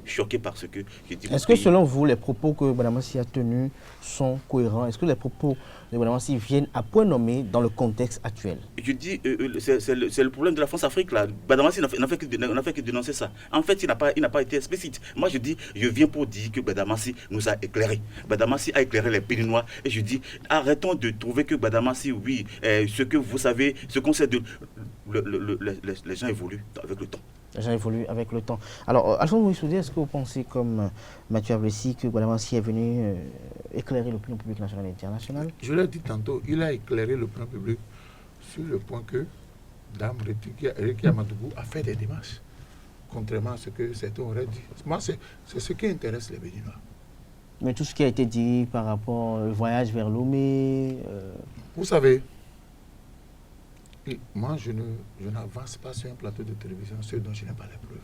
choqué parce que... Est-ce que selon vous, les propos que Gbadamassi a tenus sont cohérents? Est-ce que les propos de Gbadamassi viennent à point nommé dans le contexte actuel? Je dis, c'est le problème de la France-Afrique, là. Gbadamassi n'a fait que dénoncer ça. En fait, il n'a pas été explicite. Moi, je dis, je viens pour dire que Gbadamassi nous a éclairé. Gbadamassi a éclairé les Béninois. Et je dis, arrêtons de trouver que Gbadamassi, oui, ce que vous savez, ce qu'on sait de... les gens évoluent avec le temps. Les gens évoluent avec le temps. Alors, Alphonse Moïsoudi, est-ce que vous pensez, comme Mathieu Ablessi, que Gbadamassi est venu éclairer l'opinion publique nationale et internationale? Je l'ai dit tantôt, il a éclairé l'opinion publique sur le point que Dame Réki Amadougou a fait des démarches, contrairement à ce que certains auraient dit. Moi, c'est ce qui intéresse les Béninois. Mais tout ce qui a été dit par rapport au voyage vers Lomé... Vous savez, moi, je n'avance pas sur un plateau de télévision ce dont je n'ai pas les preuves.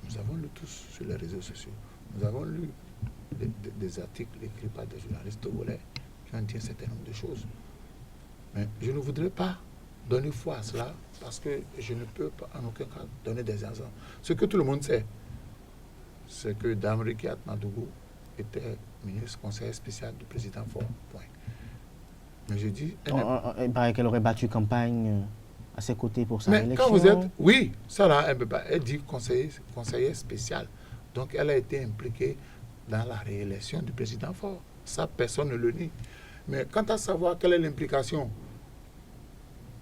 Nous avons lu tous sur les réseaux sociaux. Nous avons lu des articles écrits par des journalistes togolais qui ont dit un certain nombre de choses. Mais je ne voudrais pas donner foi à cela parce que je ne peux pas en aucun cas donner des exemples. Ce que tout le monde sait, c'est que Dame Réki Amadougou était ministre conseiller spécial du président Faure. Point. Mais je dis... Il paraît qu'elle aurait battu campagne à ses côtés pour sa réélection. Quand vous êtes... Oui, ça là, elle dit conseiller spécial. Donc elle a été impliquée dans la réélection du président Faure. Ça, personne ne le nie. Mais quant à savoir quelle est l'implication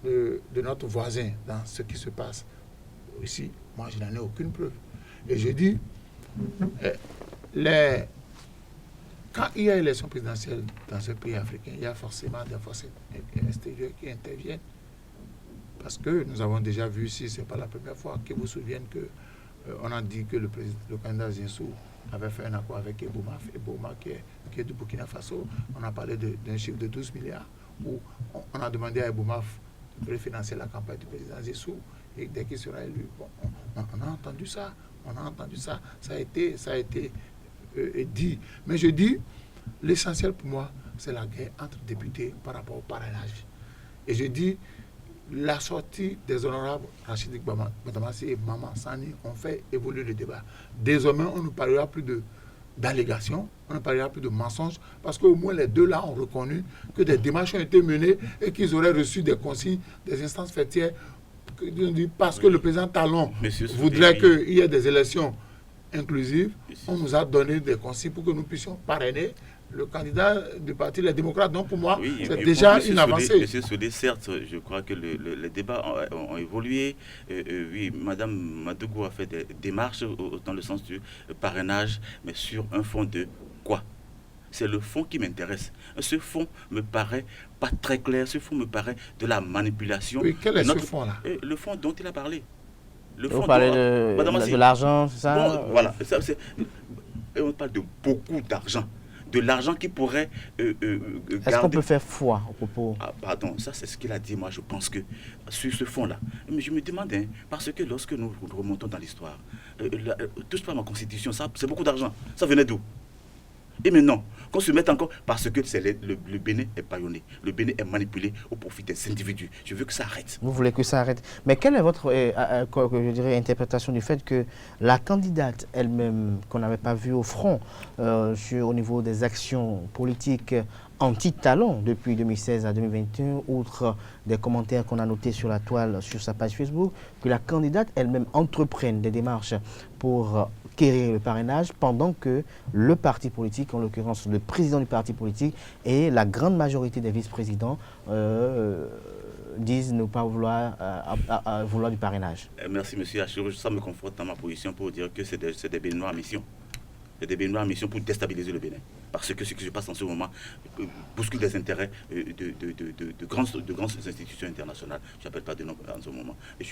de notre voisin dans ce qui se passe ici, moi je n'en ai aucune preuve. Et je dis, quand il y a élection présidentielle dans un pays africain, il y a forcément des forces extérieures qui interviennent. Parce que nous avons déjà vu ici, ce n'est pas la première fois, que vous vous souvenez qu'on a dit que le candidat Zinsou avait fait un accord avec Ebouma qui est du Burkina Faso. On a parlé d'un chiffre de 12 milliards, où on a demandé à Ebouma de préfinancer la campagne du président Zinsou. Et dès qu'il sera élu, bon, on a entendu ça, ça a été dit. Mais je dis, l'essentiel pour moi, c'est la guerre entre députés par rapport au parrainage. Et je dis, la sortie des honorables Rachid Gbadamassi et Maman Sani ont fait évoluer le débat. Désormais, on ne parlera plus d'allégations, on ne parlera plus de mensonges, parce qu'au moins les deux là ont reconnu que des démarches ont été menées et qu'ils auraient reçu des consignes des instances fêtières parce que le président Talon voudrait qu'il y ait des élections inclusive, on nous a donné des consignes pour que nous puissions parrainer le candidat du parti Les Démocrates. Donc pour moi, c'est déjà une avancée. Monsieur Soudé, certes, je crois que les débats ont évolué. Oui, Madame Madougou a fait des démarches dans le sens du parrainage, mais sur un fond de quoi? C'est le fond qui m'intéresse. Ce fond me paraît pas très clair. Ce fond me paraît de la manipulation. Oui, quel est ce fond-là? Le fond dont il a parlé. Vous parlez de l'argent, c'est ça? Bon, voilà. On parle de beaucoup d'argent. De l'argent qui pourrait Est-ce qu'on peut faire foi au propos? Pardon, ça c'est ce qu'il a dit. Moi, je pense que sur ce fond-là. Mais je me demande, parce que lorsque nous remontons dans l'histoire, touche pas à ma constitution, ça c'est beaucoup d'argent. Ça venait d'où? Et maintenant, qu'on se mette encore, parce que le Bénin est bâillonné, le Bénin est manipulé au profit des individus. Je veux que ça arrête. Vous voulez que ça arrête. Mais quelle est votre interprétation du fait que la candidate elle-même, qu'on n'avait pas vue au front au niveau des actions politiques anti-talon depuis 2016 à 2021, outre des commentaires qu'on a notés sur la toile, sur sa page Facebook, que la candidate elle-même entreprenne des démarches pour quérir le parrainage pendant que le parti politique, en l'occurrence le président du parti politique et la grande majorité des vice-présidents disent ne pas vouloir du parrainage. Merci monsieur Achirou, ça me conforte dans ma position pour dire que c'est des Béninois en mission. C'est des Béninois en mission pour déstabiliser le Bénin. Parce que ce qui se passe en ce moment bouscule les intérêts de grandes institutions internationales. Je n'appelle pas de nom en ce moment. Et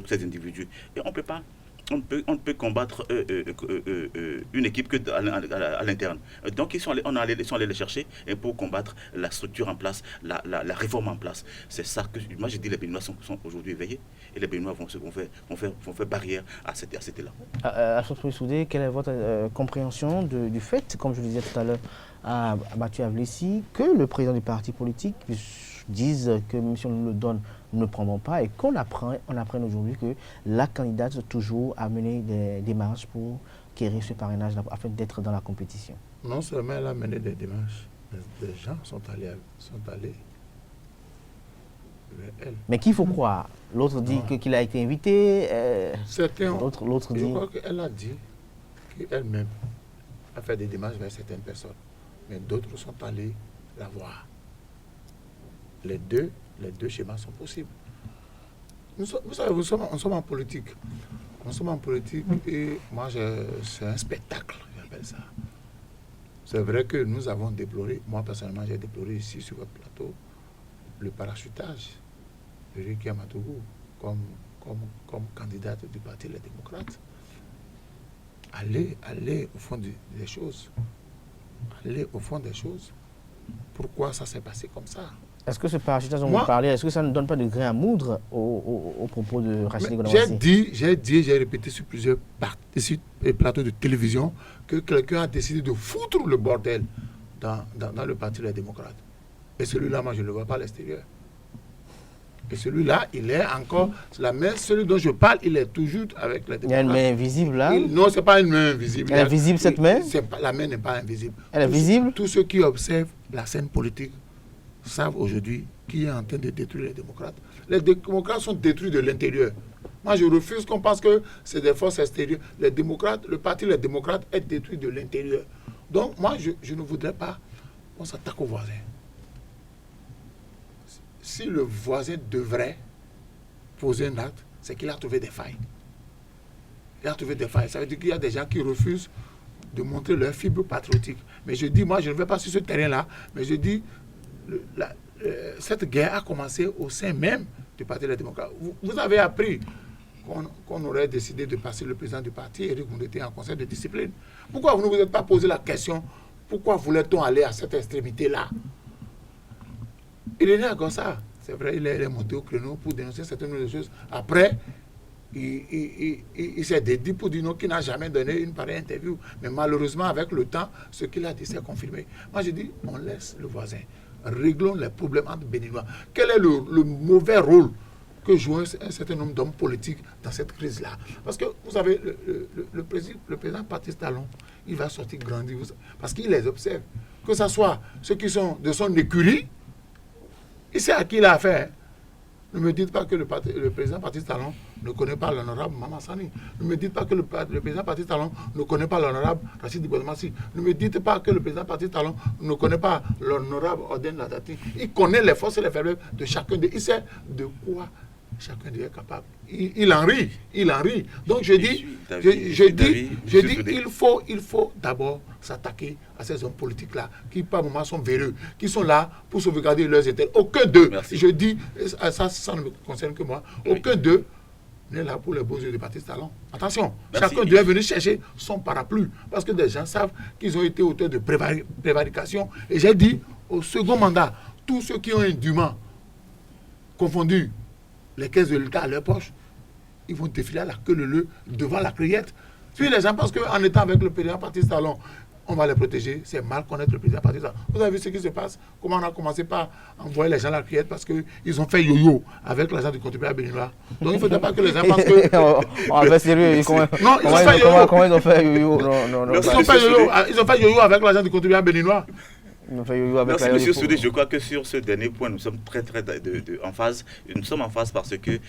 ces individus. Et on ne peut combattre une équipe que à l'interne. Donc ils sont allés les chercher pour combattre la structure en place, la réforme en place. C'est ça que moi je dis, les Béninois sont aujourd'hui éveillés et les Béninois vont faire barrière à cet élan. Achirou Soudé, quelle est votre compréhension du fait, comme je le disais tout à l'heure à Mathieu Avlessi, que le président du parti politique dise que même si on nous le donne, nous ne prendrons pas, et qu'on apprenne aujourd'hui que la candidate toujours a mené des démarches pour quérir ce parrainage afin d'être dans la compétition. Non seulement elle a mené des démarches, mais des gens sont allés vers elle. Mais qu'il faut croire? L'autre dit qu'il a été invité. L'autre dit... Je crois qu'elle a dit qu'elle-même a fait des démarches vers certaines personnes, mais d'autres sont allés la voir. Les deux schémas sont possibles. Vous savez, nous sommes en politique. Nous sommes en politique et moi, c'est un spectacle, j'appelle ça. C'est vrai que nous avons déploré, moi personnellement, j'ai déploré ici sur votre plateau, le parachutage de Ricky Amatougou comme candidate du Parti Les Démocrates. Aller au fond des choses. Aller au fond des choses. Pourquoi ça s'est passé comme ça? Est-ce que ce parachutage dont vous parlez, est-ce que ça ne donne pas de grain à moudre au propos de Rachidi Godamassi? J'ai répété sur plusieurs plateaux de télévision que quelqu'un a décidé de foutre le bordel dans le Parti Les Démocrates. Et celui-là, moi, je ne le vois pas à l'extérieur. Et celui-là, il est encore la main. Celui dont je parle, il est toujours avec les démocrates. Il y a une main invisible là? Non, ce n'est pas une main invisible. Elle est visible, cette main? La main n'est pas invisible. Elle est visible? Tous ceux qui observent la scène politique savent aujourd'hui qui est en train de détruire les démocrates. Les démocrates sont détruits de l'intérieur. Moi, je refuse qu'on pense que c'est des forces extérieures. Les démocrates, le parti Les Démocrates est détruit de l'intérieur. Donc, moi, je ne voudrais pas qu'on s'attaque aux voisins. Si le voisin devrait poser un acte, c'est qu'il a trouvé des failles. Il a trouvé des failles. Ça veut dire qu'il y a des gens qui refusent de montrer leur fibre patriotique. Mais je dis, moi, je ne vais pas sur ce terrain-là, mais je dis, cette guerre a commencé au sein même du Parti des démocrates. Vous avez appris qu'on aurait décidé de passer le président du parti, Éric Moundété, en conseil de discipline. Pourquoi vous ne vous êtes pas posé la question, pourquoi voulait-on aller à cette extrémité-là? Il est né comme ça. C'est vrai, il est monté au créneau pour dénoncer certaines choses. Après, il s'est dédié pour dire non, qu'il n'a jamais donné une pareille interview. Mais malheureusement, avec le temps, ce qu'il a dit s'est confirmé. Moi, je dis, on laisse le voisin. Réglons les problèmes entre Béninois. Quel est le mauvais rôle que joue un certain nombre d'hommes politiques dans cette crise-là? Parce que, vous savez, le président Patrice Talon, il va sortir grandi, parce qu'il les observe. Que ce soit ceux qui sont de son écurie, il sait à qui il a affaire. Ne me dites pas que le président Patrice Talon ne connaît pas l'honorable Maman Sani. Ne me dites pas que le président Patrice Talon ne connaît pas l'honorable Rachidi Godamassi. Ne me dites pas que le président Patrice Talon ne connaît pas l'honorable Oden Latati. Il connaît les forces et les faiblesses de chacun d'eux. Il sait de quoi chacun d'eux est capable. Il en rit. Donc je dis, il faut d'abord s'attaquer à ces hommes politiques-là, qui par moments sont véreux, qui sont là pour sauvegarder leurs intérêts. Aucun d'eux, je dis, ça ne me concerne que moi, aucun d'eux n'est là pour les beaux yeux de Patrice Talon. Attention, chacun d'eux est venu chercher son parapluie, parce que des gens savent qu'ils ont été auteurs de prévarication. Et j'ai dit, au second mandat, tous ceux qui ont indûment confondu les caisses de l'État à leur poche, ils vont défiler à la queue leu devant la criette. Puis les gens pensent qu'en étant avec le président Patrice Talon, on va les protéger. C'est mal connaître le président à partir de ça. Vous avez vu ce qui se passe? Comment on a commencé par envoyer les gens à la cuillère parce qu'ils ont fait yo-yo avec l'argent du contribuable béninois. Donc il ne faudrait pas que les gens pensent que... On va faire sérieux. Non, comment ils ont fait yo-yo? Ils ont fait yo-yo avec l'argent du contribuable béninois. Merci, monsieur Soudé. Je crois que sur ce dernier point, nous sommes très en phase. Nous sommes en phase parce que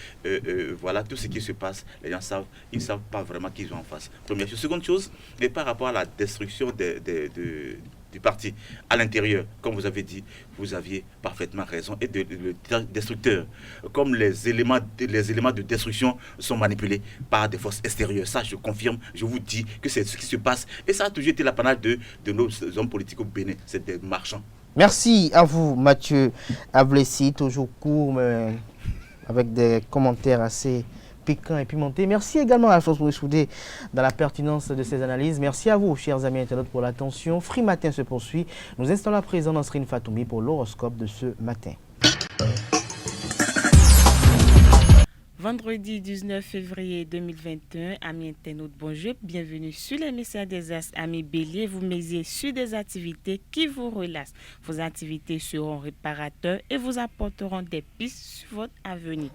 voilà, tout ce qui se passe, les gens savent, ils ne savent pas vraiment qu'ils sont en face. Première chose. Seconde chose, et par rapport à la destruction du parti à l'intérieur, comme vous avez dit, vous aviez parfaitement raison. Et le destructeur, comme les éléments de destruction sont manipulés par des forces extérieures. Ça, je confirme, je vous dis que c'est ce qui se passe. Et ça a toujours été l'apanage de nos hommes politiques au Bénin. C'est des marchands. Merci à vous, Mathieu Ablessi, toujours court, mais avec des commentaires assez piquant et pimenté. Merci également à Alphonse Maurice-Soudé dans la pertinence de ces analyses. Merci à vous, chers amis internautes, pour l'attention. Free Matin se poursuit. Nous installons à présent Nasrine Fatoumi pour l'horoscope de ce matin. Vendredi 19 février 2021, amis internautes, bonjour, bienvenue sur les messages des astres. Amis Bélier, vous misez sur des activités qui vous relaxent. Vos activités seront réparateurs et vous apporteront des pistes sur votre avenir.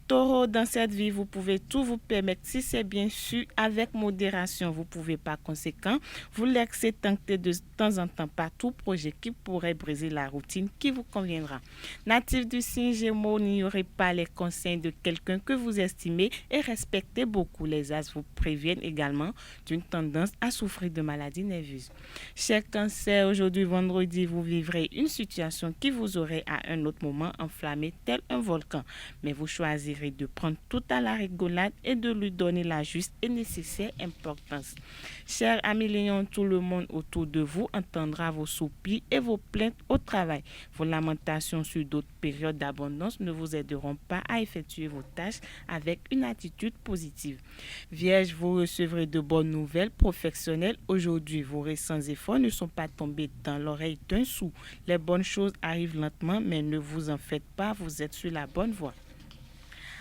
Taureau, dans cette vie, vous pouvez tout vous permettre si c'est bien sûr avec modération. Vous pouvez par conséquent vous laisser tenter de temps en temps par tout projet qui pourrait briser la routine qui vous conviendra. Natif du signe Gémeaux, n'ignorez pas les conseils de quelqu'un que vous estimez et respectez beaucoup. Les as vous préviennent également d'une tendance à souffrir de maladies nerveuses. Cher Cancer, aujourd'hui vendredi, vous vivrez une situation qui vous aurait à un autre moment enflammé tel un volcan. Mais vous choisirez de prendre tout à la rigolade et de lui donner la juste et nécessaire importance. Chers amis Lions, tout le monde autour de vous entendra vos soupirs et vos plaintes au travail. Vos lamentations sur d'autres périodes d'abondance ne vous aideront pas à effectuer vos tâches avec une attitude positive. Vierge, vous recevrez de bonnes nouvelles professionnelles aujourd'hui. Vos récents efforts ne sont pas tombés dans l'oreille d'un sou. Les bonnes choses arrivent lentement, mais ne vous en faites pas, vous êtes sur la bonne voie.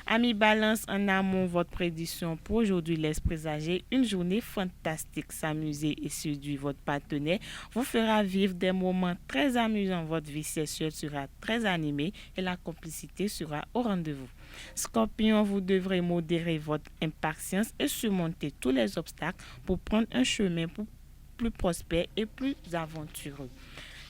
Amis Balance, en amont, votre prédiction pour aujourd'hui laisse présager une journée fantastique. S'amuser et séduire votre partenaire vous fera vivre des moments très amusants. Votre vie sexuelle sera très animée et la complicité sera au rendez-vous. Scorpion, vous devrez modérer votre impatience et surmonter tous les obstacles pour prendre un chemin plus prospère et plus aventureux.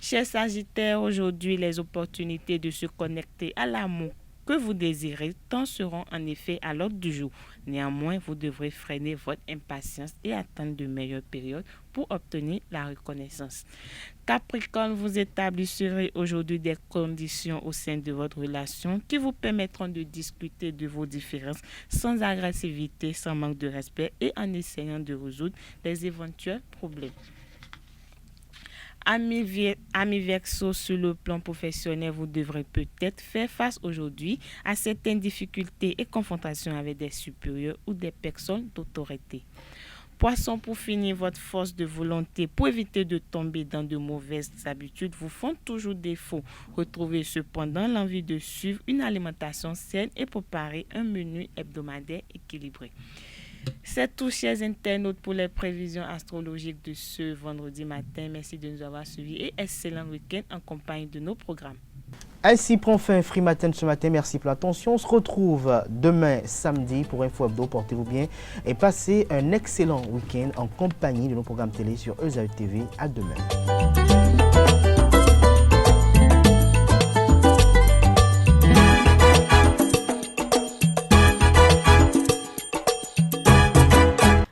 Chers Sagittaires, aujourd'hui, les opportunités de se connecter à l'amour que vous désirez tant seront en effet à l'ordre du jour. Néanmoins, vous devrez freiner votre impatience et attendre de meilleures périodes pour obtenir la reconnaissance. Capricorne, vous établirez aujourd'hui des conditions au sein de votre relation qui vous permettront de discuter de vos différences sans agressivité, sans manque de respect et en essayant de résoudre les éventuels problèmes. Amis Verseau, sur le plan professionnel, vous devrez peut-être faire face aujourd'hui à certaines difficultés et confrontations avec des supérieurs ou des personnes d'autorité. Poisson, pour finir, votre force de volonté pour éviter de tomber dans de mauvaises habitudes vous font toujours défaut. Retrouvez cependant l'envie de suivre une alimentation saine et préparer un menu hebdomadaire équilibré. C'est tout, chers internautes, pour les prévisions astrologiques de ce vendredi matin. Merci de nous avoir suivis et excellent week-end en compagnie de nos programmes. Ainsi prend fin Free Matin ce matin. Merci pour l'attention. On se retrouve demain samedi pour Info Hebdo. Portez-vous bien et passez un excellent week-end en compagnie de nos programmes télé sur ESAE TV. À demain.